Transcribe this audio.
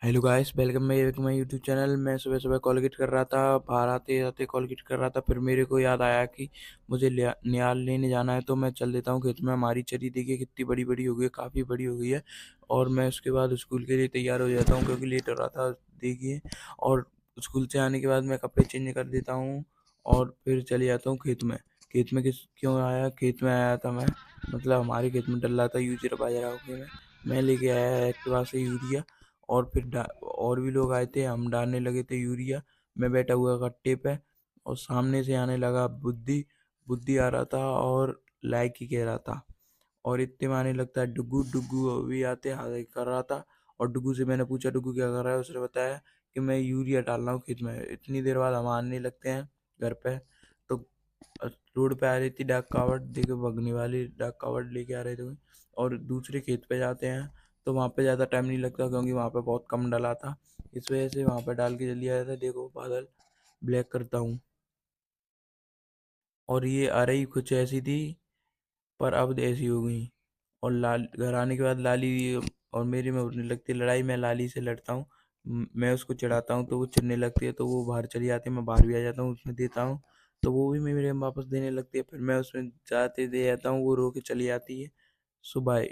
Hello guys, welcome back to my YouTube channel. मैं सुबह सुबह कॉलगेट कर रहा था, बाहर आते आते कॉलगेट कर रहा था। फिर मेरे को याद आया कि मुझे नियाल लेने जाना है, तो मैं चल देता हूँ खेत में। हमारी चरी देखिए कितनी बड़ी बड़ी हो गई है, काफ़ी बड़ी हो गई है। और मैं उसके बाद स्कूल के लिए तैयार हो जाता हूँ क्योंकि लेट हो रहा था, देखिए। और स्कूल से आने के बाद मैं कपड़े चेंज कर देता हूँ और फिर चले जाता हूँ खेत में। खेत में क्यों आया, खेत में आया था मैं, मतलब हमारे खेत में डल रहा था यूरिया बाजरा हो गया। मैं लेके आया एक्टिवा से यूरिया। और फिर और भी लोग आए थे, हम डालने लगे थे यूरिया। मैं बैठा हुआ कट्टे पे, और सामने से आने लगा बुद्धि। बुद्धि आ रहा था और लाइक ही कह रहा था। और इतने में आने लगता है डुगू। डुगू भी आते हाथ कर रहा था। और डुगू से मैंने पूछा डुगू क्या कर रहा है, उसने बताया कि मैं यूरिया डाल रहा हूँ खेत में। इतनी देर बाद हम आने लगते हैं घर पे। तो रोड पे आ रही थी डाक कावड़, देखो भगने वाली डाक कावड़ लेके आ रहे थे। और दूसरे खेत पे जाते हैं तो वहाँ पे ज़्यादा टाइम नहीं लगता क्योंकि वहाँ पे बहुत कम डला था। इस वजह से वहाँ पे डाल के जल्दी आया था। देखो बादल ब्लैक करता हूँ। और ये आ रही कुछ ऐसी थी, पर अब ऐसी हो गई। और लाल घर आने के बाद लाली और मेरी में होने लगती है लड़ाई। मैं लाली से लड़ता हूँ, मैं उसको चिढ़ाता हूँ तो वो चिढ़ने लगती है, तो वो बाहर चली जाती है। मैं बाहर भी आ जाता हूँ, उसमें देता हूँ तो वो भी मेरे वापस देने लगती है। फिर मैं उसमें जाते दे जाता हूँ, वो रो के चली जाती है। सुबह